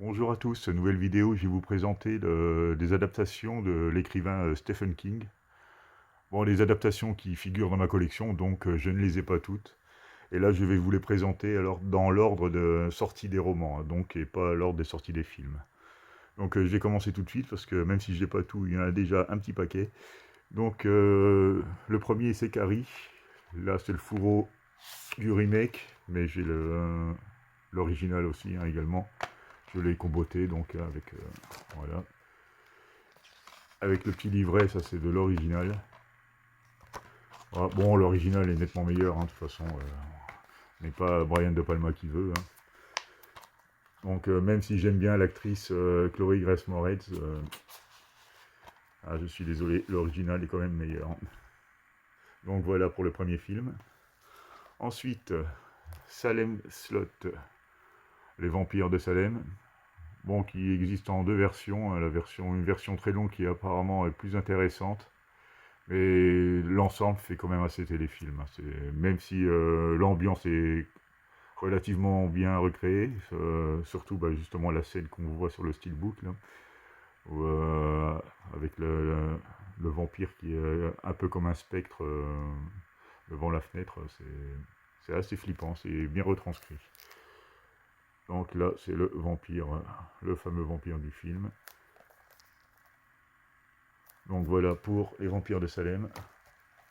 Bonjour à tous, nouvelle vidéo, je vais vous présenter des adaptations de l'écrivain Stephen King. Bon, les adaptations qui figurent dans ma collection, donc je ne les ai pas toutes. Et là, je vais vous les présenter alors dans l'ordre de sortie des romans, hein, donc, et pas l'ordre des sorties des films. Donc je vais commencer tout de suite, parce que même si je n'ai pas tout, il y en a déjà un petit paquet. Donc le premier, c'est Carrie. Là, c'est le fourreau du remake, mais j'ai l'original aussi, hein, également. Je l'ai comboté, donc avec... voilà. Avec le petit livret, ça c'est de l'original. Ah, bon, l'original est nettement meilleur, hein, de toute façon. N'est pas Brian De Palma qui veut, hein. Donc, même si j'aime bien l'actrice Chloé Grace Moretz, je suis désolé, l'original est quand même meilleur. Donc voilà pour le premier film. Ensuite, Salem Slot, les vampires de Salem. Bon, qui existe en deux versions, hein, une version très longue qui apparemment est plus intéressante. Mais l'ensemble fait quand même assez téléfilm, hein. Même si l'ambiance est relativement bien recréée, surtout bah, justement la scène qu'on voit sur le steelbook, là, où, avec le vampire qui est un peu comme un spectre devant la fenêtre, c'est assez flippant, c'est bien retranscrit. Donc là, c'est le vampire, le fameux vampire du film. Donc voilà pour les vampires de Salem.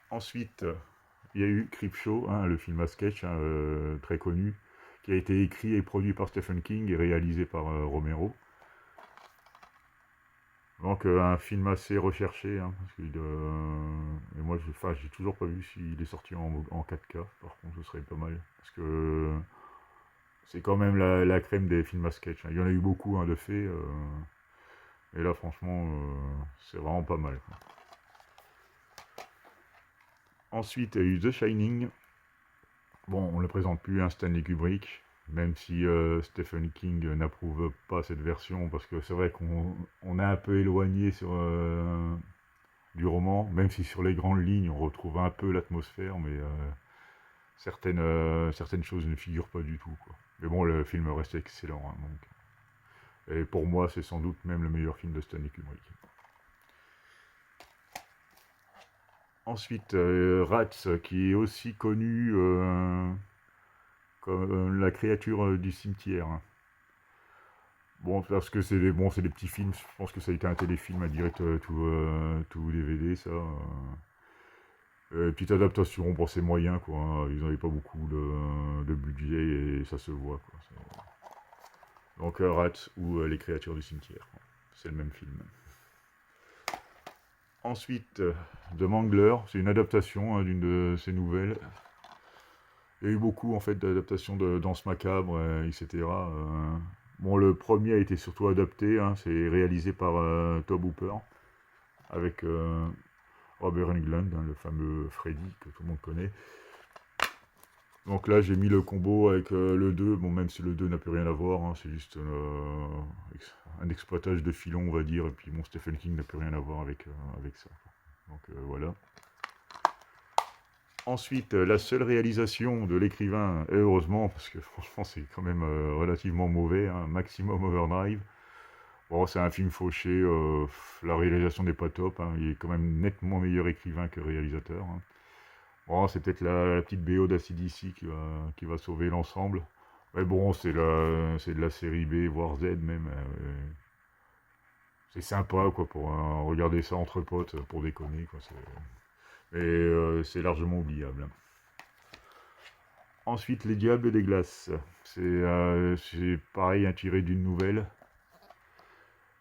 Ensuite, il y a eu Creepshow, hein, le film à sketch, hein, très connu, qui a été écrit et produit par Stephen King et réalisé par Romero. Donc un film assez recherché, hein, parce que, et moi j'ai toujours pas vu s'il est sorti en 4K, par contre ce serait pas mal, parce que c'est quand même la crème des films à sketch, hein. Il y en a eu beaucoup, hein, de fait, et là franchement c'est vraiment pas mal, quoi. Ensuite il y a eu The Shining. Bon, on ne le présente plus, hein, Stanley Kubrick, même si Stephen King n'approuve pas cette version, parce que c'est vrai qu'on a un peu éloigné du roman, même si sur les grandes lignes on retrouve un peu l'atmosphère, mais certaines choses ne figurent pas du tout, quoi. Mais bon, le film reste excellent, hein, donc. Et pour moi, c'est sans doute même le meilleur film de Stanley Kubrick. Ensuite, Rats, qui est aussi connu comme la créature du cimetière, hein. Bon, parce que c'est des petits films, je pense que ça a été un téléfilm, à direct tout DVD, ça. Petite adaptation, bon, c'est moyen, quoi, hein. Ils n'avaient pas beaucoup de budget et ça se voit, quoi. Donc, Rats ou Les créatures du cimetière, quoi. C'est le même film. Ensuite, The Mangler, c'est une adaptation, hein, d'une de ses nouvelles. Il y a eu beaucoup, en fait, d'adaptations de Danse macabre, etc. Bon, le premier a été surtout adapté, hein, c'est réalisé par Tobe Hooper, avec Robert Englund, hein, le fameux Freddy que tout le monde connaît. Donc là, j'ai mis le combo avec le 2, bon, même si le 2 n'a plus rien à voir, hein, c'est juste un exploitage de filon, on va dire, et puis bon, Stephen King n'a plus rien à voir avec ça. Donc voilà. Ensuite, la seule réalisation de l'écrivain, et heureusement, parce que franchement, c'est quand même relativement mauvais, hein, Maximum Overdrive. Bon, c'est un film fauché, la réalisation n'est pas top, hein, il est quand même nettement meilleur écrivain que réalisateur, hein. Bon, c'est peut-être la petite BO d'ACDC qui va sauver l'ensemble. Mais bon, c'est de la série B, voire Z même. C'est sympa, quoi, pour regarder ça entre potes, pour déconner, quoi. Mais c'est largement oubliable. Ensuite, Les Diables des Glaces. C'est pareil, hein, tiré d'une nouvelle.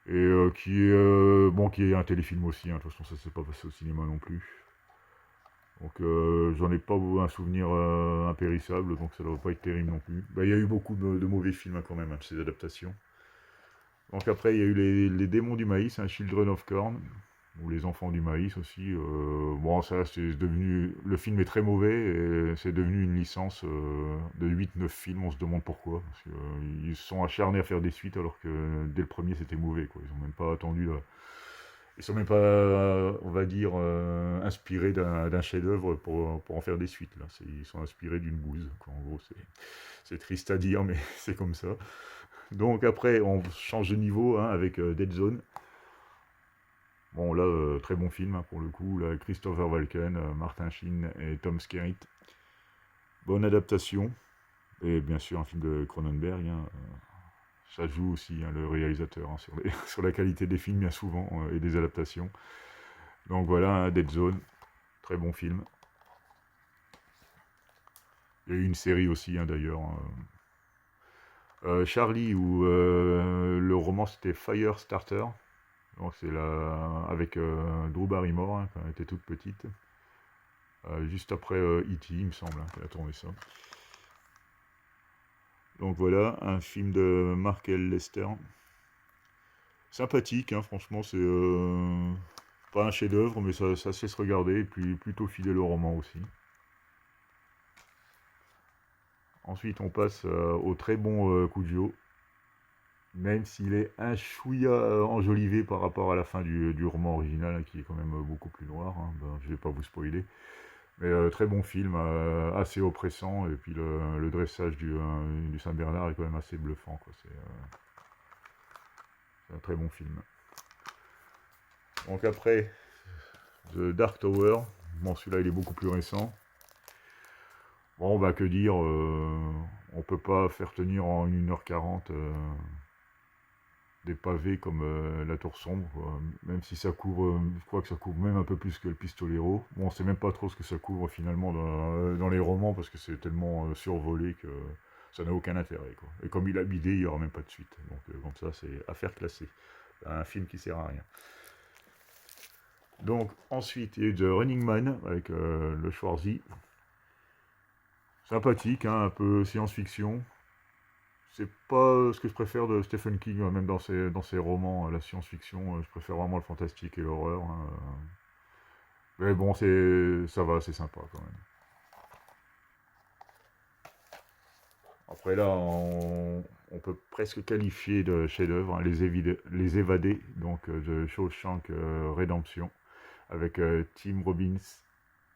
Et qui est un téléfilm aussi, hein. De toute façon, ça ne s'est pas passé au cinéma non plus. Donc j'en ai pas un souvenir impérissable, donc ça ne doit pas être terrible non plus. Bah, il y a eu beaucoup de mauvais films, hein, quand même, hein, de ces adaptations. Donc après, il y a eu les Démons du Maïs, hein, Children of Corn, ou Les Enfants du Maïs aussi. Bon, ça, c'est devenu... Le film est très mauvais, et c'est devenu une licence de 8-9 films, on se demande pourquoi. Parce qu'ils se sont acharnés à faire des suites, alors que dès le premier, c'était mauvais, quoi. Ils n'ont même pas attendu... Ils sont même pas, on va dire, inspirés d'un chef-d'œuvre pour en faire des suites, là. Ils sont inspirés d'une bouse, quoi. En gros, c'est triste à dire, mais c'est comme ça. Donc après, on change de niveau hein, avec Dead Zone. Bon là, très bon film hein, pour le coup. Là, Christopher Walken, Martin Sheen et Tom Skerritt. Bonne adaptation. Et bien sûr un film de Cronenberg. Hein, ça joue aussi hein, le réalisateur hein, sur la qualité des films bien souvent et des adaptations. Donc voilà, hein, Dead Zone. Très bon film. Il y a eu une série aussi hein, d'ailleurs. Charlie, où le roman c'était Firestarter. Donc c'est là avec Drew Barrymore hein, quand elle était toute petite. Juste après E.T. il me semble hein, qu'elle a tourné ça. Donc voilà, un film de Mark L. Lester. Sympathique, hein, franchement, c'est pas un chef-d'œuvre, mais ça se laisse regarder, et puis plutôt fidèle au roman aussi. Ensuite, on passe au très bon Cujo, même s'il est un chouïa enjolivé par rapport à la fin du roman original, hein, qui est quand même beaucoup plus noir. Hein. Ben, je vais pas vous spoiler. Mais très bon film, assez oppressant, et puis le dressage du Saint-Bernard est quand même assez bluffant. C'est un très bon film. Donc après, The Dark Tower, bon celui-là il est beaucoup plus récent. Bon bah que dire, on peut pas faire tenir en 1h40 des pavés comme la tour sombre, quoi. Même si ça couvre, je crois que ça couvre même un peu plus que le Pistolero. Bon on sait même pas trop ce que ça couvre finalement dans les romans parce que c'est tellement survolé que ça n'a aucun intérêt quoi. Et comme il a bidé, il n'y aura même pas de suite. Donc comme ça c'est affaire classée. Un film qui sert à rien. Donc ensuite il y a eu The Running Man avec le Schwarzy. Sympathique, hein, un peu science-fiction. C'est pas ce que je préfère de Stephen King, même dans ses romans, la science-fiction, je préfère vraiment le fantastique et l'horreur. Hein. Mais bon, ça va, c'est sympa quand même. Après là, on peut presque qualifier de chef-d'œuvre hein, les Évadés, donc de Shawshank Redemption, avec Tim Robbins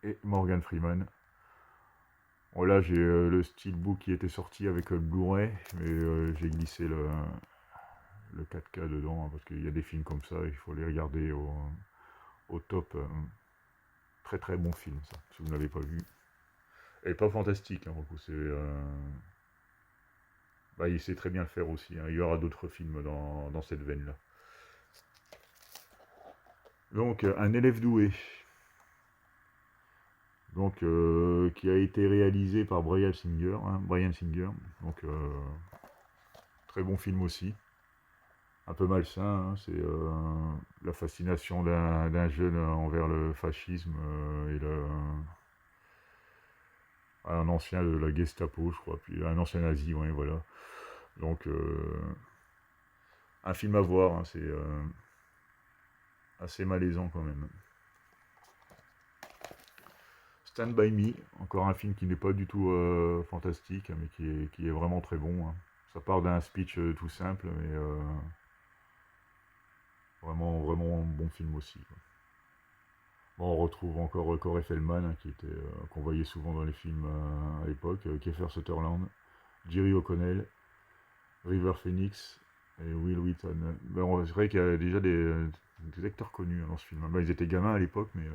et Morgan Freeman. Bon, là, j'ai le steelbook qui était sorti avec le Blu-ray, mais j'ai glissé le 4K dedans, hein, parce qu'il y a des films comme ça, il faut les regarder au top. Très très bon film, ça, si vous ne l'avez pas vu. Et pas fantastique, hein, beaucoup, bah, il sait très bien le faire aussi, hein. Il y aura d'autres films dans cette veine-là. Donc, un élève doué. Donc, qui a été réalisé par Brian Singer. Hein, Brian Singer. Donc, très bon film aussi. Un peu malsain, hein, c'est la fascination d'un jeune envers le fascisme un ancien de la Gestapo, je crois, puis un ancien nazi, ouais, voilà. Donc, un film à voir, hein, c'est assez malaisant quand même. Stand By Me, encore un film qui n'est pas du tout fantastique, mais qui est vraiment très bon. Hein. Ça part d'un speech tout simple, mais vraiment, vraiment un bon film aussi. Quoi. Bon, on retrouve encore Corey Feldman, hein, qu'on voyait souvent dans les films à l'époque, Kiefer Sutherland, Jerry O'Connell, River Phoenix et Will Wheaton. Ben, c'est vrai qu'il y a déjà des acteurs connus hein, dans ce film. Ben, ils étaient gamins à l'époque, mais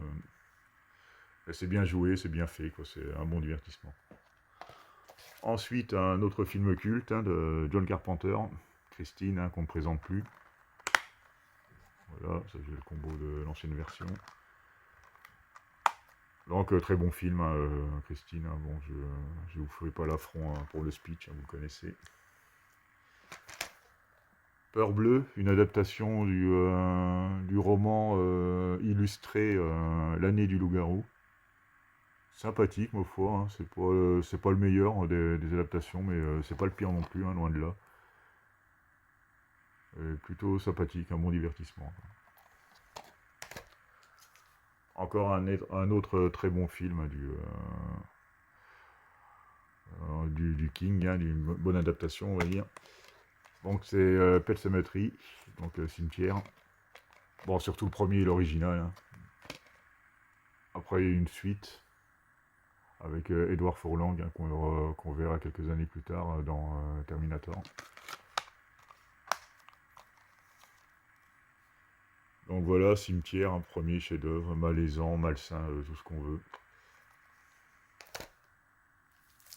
c'est bien joué, c'est bien fait, quoi. C'est un bon divertissement. Ensuite, un autre film culte hein, de John Carpenter, Christine, hein, qu'on ne présente plus. Voilà, ça j'ai le combo de l'ancienne version. Donc très bon film, hein, Christine. Hein, bon, je vous ferai pas l'affront hein, pour le speech, hein, vous le connaissez. Peur bleue, une adaptation du roman illustré L'année du loup-garou. Sympathique, ma foi. Hein, c'est pas le meilleur hein, des adaptations, mais c'est pas le pire non plus, hein, loin de là. Plutôt sympathique, un bon divertissement. Encore un autre très bon film hein, du King, hein, d'une bonne adaptation, on va dire. Donc c'est Pet Sematary, donc cimetière. Bon, surtout le premier et l'original. Hein. Après, il y a eu une suite avec Edward Furlong, hein, qu'on verra quelques années plus tard dans Terminator. Donc voilà, Cimetière, un premier chef-d'œuvre, malaisant, malsain, tout ce qu'on veut.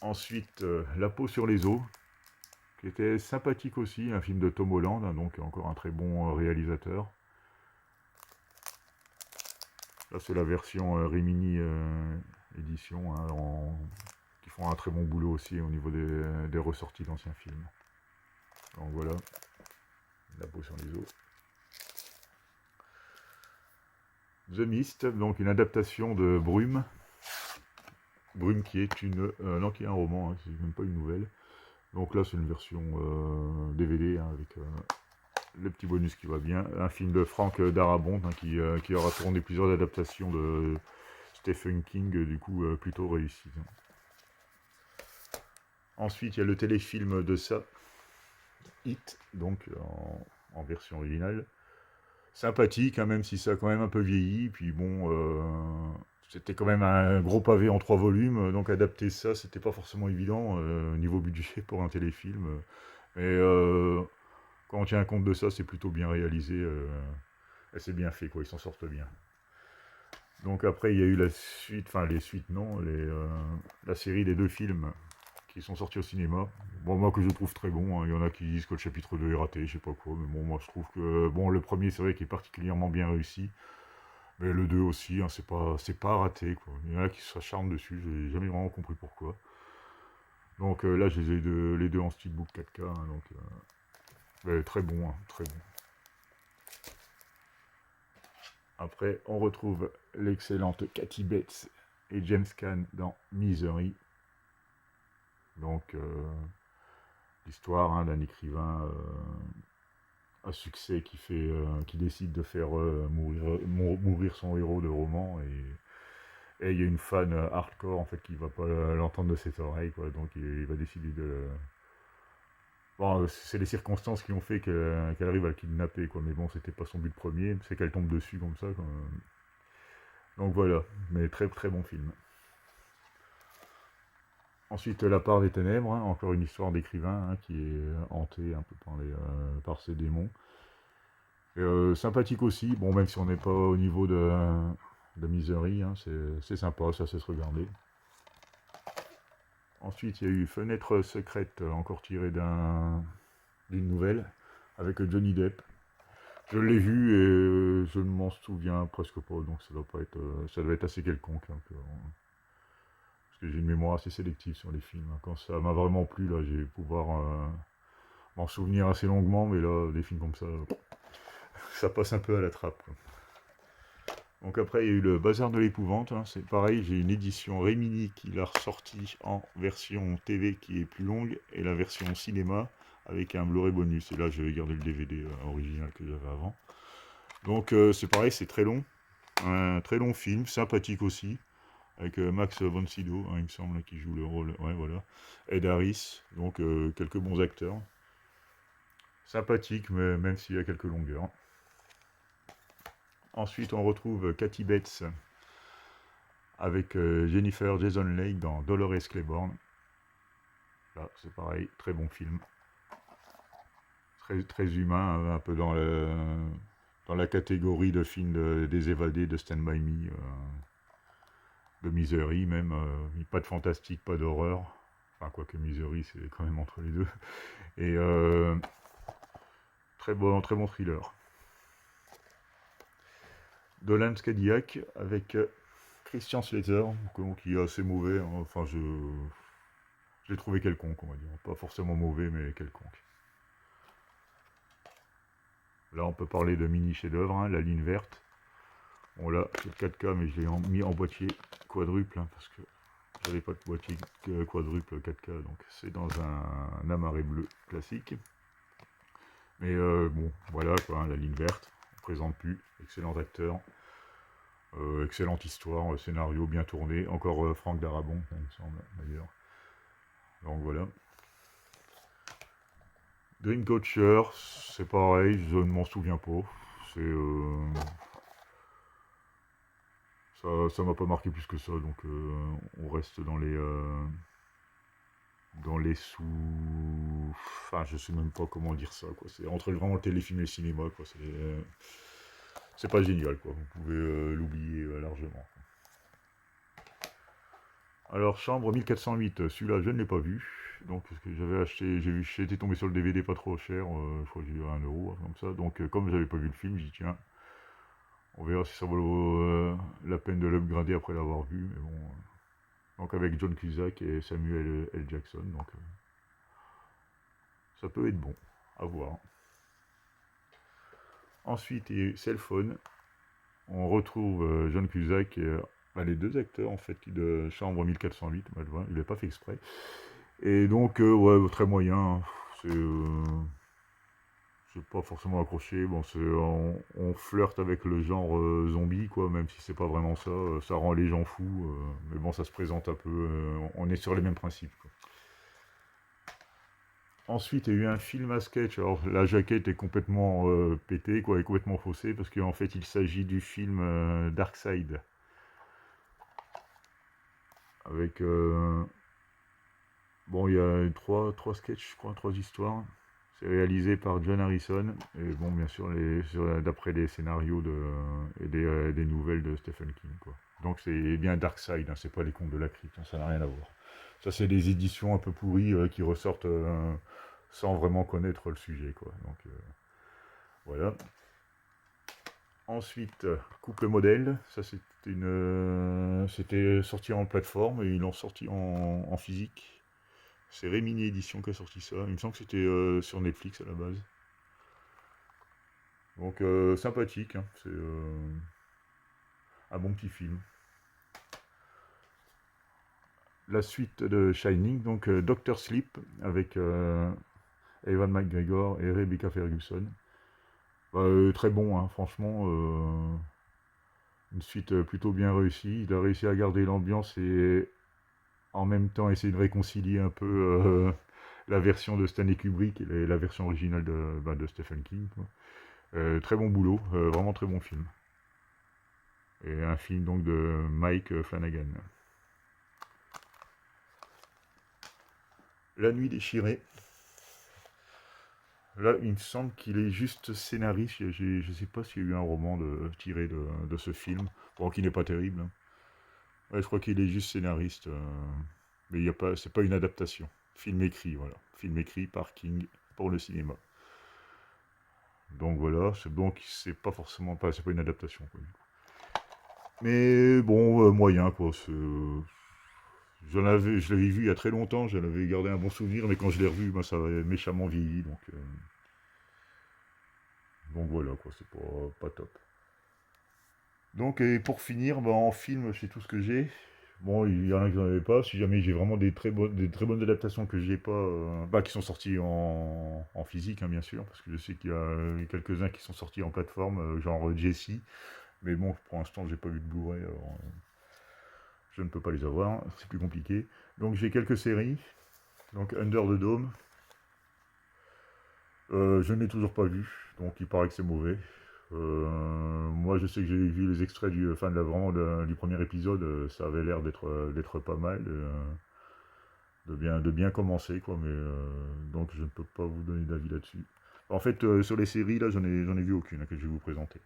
Ensuite, La peau sur les os, qui était sympathique aussi, un film de Tom Holland, hein, donc encore un très bon réalisateur. Là, c'est la version Rimini édition, hein, qui font un très bon boulot aussi au niveau des ressorties d'anciens films. Donc voilà, La peau sur les os. The Mist, donc une adaptation de Brume. Brume qui est non, qui est un roman, hein, c'est même pas une nouvelle. Donc là, c'est une version DVD, hein, avec le petit bonus qui va bien. Un film de Frank Darabont, hein, qui aura tourné plusieurs adaptations de Stephen King, du coup plutôt réussies. Ensuite, il y a le téléfilm de ça, Hit, donc en version originale. Sympathique, hein, même si ça a quand même un peu vieilli. Puis bon, c'était quand même un gros pavé en 3 volumes, donc adapter ça, c'était pas forcément évident au niveau budget pour un téléfilm. Mais quand on tient compte de ça, c'est plutôt bien réalisé. Et c'est bien fait, quoi, ils s'en sortent bien. Donc après, il y a eu la suite, enfin les suites, non, la série des 2 films qui sont sortis au cinéma. Bon, moi que je trouve très bon, hein. Il y en a qui disent que le chapitre 2 est raté, je sais pas quoi, mais bon, moi je trouve que bon, le premier c'est vrai qu'il est particulièrement bien réussi, mais le 2 aussi, hein, c'est pas raté, quoi. Il y en a qui s'acharnent dessus, j'ai jamais vraiment compris pourquoi. Donc là, j'ai les deux en steelbook 4K, hein, donc très bon, hein, très bon. Après, on retrouve l'excellente Kathy Bates et James Caan dans Misery. Donc, l'histoire, hein, d'un écrivain à succès qui décide de faire mourir son héros de roman, et il y a une fan hardcore en fait qui va pas l'entendre de ses oreilles, quoi, donc il va décider de. Bon, c'est les circonstances qui ont fait qu'elle arrive à le kidnapper, quoi, mais bon, c'était pas son but premier, c'est qu'elle tombe dessus comme ça, quoi. Donc voilà, mais très très bon film. Ensuite, La part des ténèbres, hein, encore une histoire d'écrivain, hein, qui est hanté un peu par ses démons. Sympathique aussi, bon, même si on n'est pas au niveau de Misery, hein, c'est sympa, ça sait se regarder. Ensuite, il y a eu Fenêtre secrète, encore tirée d'une nouvelle, avec Johnny Depp. Je l'ai vu et je ne m'en souviens presque pas, donc ça doit être assez quelconque, hein, parce que j'ai une mémoire assez sélective sur les films, hein. Quand ça m'a vraiment plu, là, j'ai pouvoir m'en souvenir assez longuement, mais là, des films comme ça passe un peu à la trappe, quoi. Donc après, il y a eu le Bazar de l'épouvante, hein. C'est pareil, j'ai une édition Rimini qui l'a ressorti en version TV qui est plus longue, et la version cinéma avec un Blu-ray bonus. Et là, je vais garder le DVD original que j'avais avant. Donc c'est pareil, c'est très long. Un très long film, sympathique aussi, avec Max von Sydow, hein, il me semble, qui joue le rôle. Ouais, voilà. Ed Harris, donc quelques bons acteurs. Sympathique, mais même s'il y a quelques longueurs. Ensuite, on retrouve Kathy Bates avec Jennifer Jason Leigh dans Dolores Claiborne. Là, c'est pareil, très bon film. Très, très humain, un peu dans la catégorie de films des évadés de Stand By Me, de Misery même. Pas de fantastique, pas d'horreur. Enfin, quoique Misery, c'est quand même entre les deux. Et très bon thriller. Dolan Cadillac avec Christian Slater, qui est assez mauvais, hein. Enfin, je l'ai trouvé quelconque, on va dire. Pas forcément mauvais, mais quelconque. Là, on peut parler de mini chef-d'œuvre, hein, La ligne verte. On l'a sur 4K, mais je l'ai mis en boîtier quadruple, hein, parce que j'avais pas de boîtier quadruple 4K, donc c'est dans un amarré bleu classique. Mais bon, voilà quoi, hein, La ligne verte, on présente plus, excellent acteur, excellente histoire, scénario bien tourné, encore Frank Darabont, il me semble d'ailleurs. Donc voilà. Dreamcatcher, c'est pareil, je ne m'en souviens pas. C'est ça m'a pas marqué plus que ça, donc on reste dans les sous. Enfin, je sais même pas comment dire ça, quoi. C'est entre vraiment le téléfilm et le cinéma, quoi. c'est pas génial, quoi. Vous pouvez l'oublier largement. Alors, Chambre 1408, celui-là, je ne l'ai pas vu. Donc, parce que j'avais acheté, j'ai été tombé sur le DVD pas trop cher, je crois que j'ai eu 1 euro, comme ça. Donc, comme j'avais pas vu le film, j'ai dit, tiens, on verra si ça vaut la peine de l'upgrader après l'avoir vu. Mais bon, donc, avec John Cusack et Samuel L. Jackson, donc, ça peut être bon, à voir. Ensuite, il y a Cell Phone. On retrouve John Cusack et les deux acteurs en fait de Chambre 1408, il n'est pas fait exprès. Et donc, ouais, très moyen. C'est pas forcément accroché. Bon, on flirte avec le genre zombie, quoi, même si c'est pas vraiment ça. Ça rend les gens fous. Mais bon, ça se présente un peu. On est sur les mêmes principes, quoi. Ensuite, il y a eu un film à sketch. Alors, la jaquette est complètement pétée, quoi, est complètement faussée, parce qu'en fait, il s'agit du film Dark Side. Avec. Bon, il y a trois sketchs, je crois, 3 histoires. C'est réalisé par John Harrison. Et bon, bien sûr, d'après les scénarios et des nouvelles de Stephen King, quoi. Donc, c'est bien Dark Side, hein, c'est pas les contes de la crypte, hein, ça n'a rien à voir. Ça, c'est des éditions un peu pourries qui ressortent sans vraiment connaître le sujet, quoi. Donc, voilà. Ensuite, Couple modèle, ça c'était sorti en plateforme et ils l'ont sorti en physique. C'est Rémini Édition qui a sorti ça. Il me semble que c'était sur Netflix à la base. Donc sympathique, hein. C'est un bon petit film. La suite de Shining, donc Dr. Sleep avec Ewan McGregor et Rebecca Ferguson. Très bon, hein, franchement. Une suite plutôt bien réussie. Il a réussi à garder l'ambiance et en même temps essayer de réconcilier un peu la version de Stanley Kubrick et la version originale de Stephen King, quoi. Très bon boulot, vraiment très bon film. Et un film donc de Mike Flanagan. La nuit déchirée. Là, il me semble qu'il est juste scénariste. Je ne sais pas s'il y a eu un roman tiré de ce film. Bon, qui n'est pas terrible, hein. Ouais, je crois qu'il est juste scénariste. Mais c'est pas une adaptation. Film écrit, voilà. Film écrit par King pour le cinéma. Donc voilà, c'est pas forcément c'est pas une adaptation, quoi, du coup. Mais bon, moyen, quoi. Je l'avais vu il y a très longtemps, j'en avais gardé un bon souvenir, mais quand je l'ai revu, ça avait méchamment vieilli, donc voilà, quoi, c'est pas top. Donc, et pour finir, en film, c'est tout ce que j'ai. Bon, il y en a qui n'en avaient pas. Si jamais j'ai vraiment des très bonnes adaptations que j'ai pas, qui sont sorties en physique, hein, bien sûr, parce que je sais qu'il y a quelques-uns qui sont sortis en plateforme, genre Jessie. Mais bon, pour l'instant, j'ai pas vu de Blu-ray, alors je ne peux pas les avoir, c'est plus compliqué. Donc j'ai quelques séries. Donc Under the Dome, je ne l'ai toujours pas vu, donc il paraît que c'est mauvais. Moi, je sais que j'ai vu les extraits du premier épisode, ça avait l'air d'être pas mal, de bien commencer, quoi, mais donc je ne peux pas vous donner d'avis là-dessus. En fait, sur les séries, là, j'en ai vu aucune, hein, que je vais vous présenter.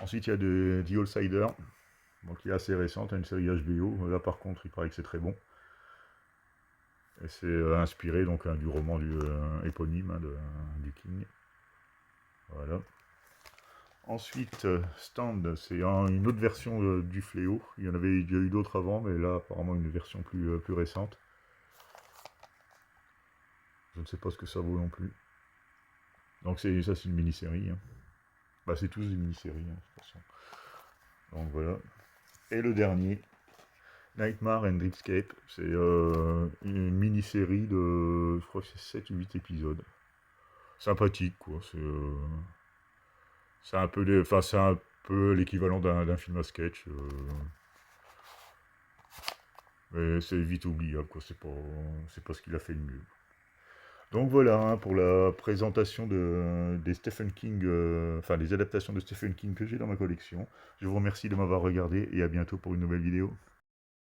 Ensuite, il y a The Outsider, donc qui est assez récente, une série HBO. Là, par contre, il paraît que c'est très bon. Et c'est inspiré donc du roman éponyme, hein, du King. Voilà. Ensuite, Stand, c'est une autre version du Fléau. Il y en avait déjà eu d'autres avant, mais là, apparemment, une version plus récente. Je ne sais pas ce que ça vaut non plus. Donc, c'est une mini-série, hein. C'est tous des mini-séries, hein, de toute façon. Donc, voilà. Et le dernier, Nightmare and Dreamscape. C'est une mini-série je crois que c'est 7 ou 8 épisodes. Sympathique, quoi. C'est un peu l'équivalent d'un film à sketch. Mais c'est vite oubliable, quoi. C'est pas ce qu'il a fait de mieux. Donc voilà, hein, pour la présentation des Stephen King, des adaptations de Stephen King que j'ai dans ma collection. Je vous remercie de m'avoir regardé et à bientôt pour une nouvelle vidéo.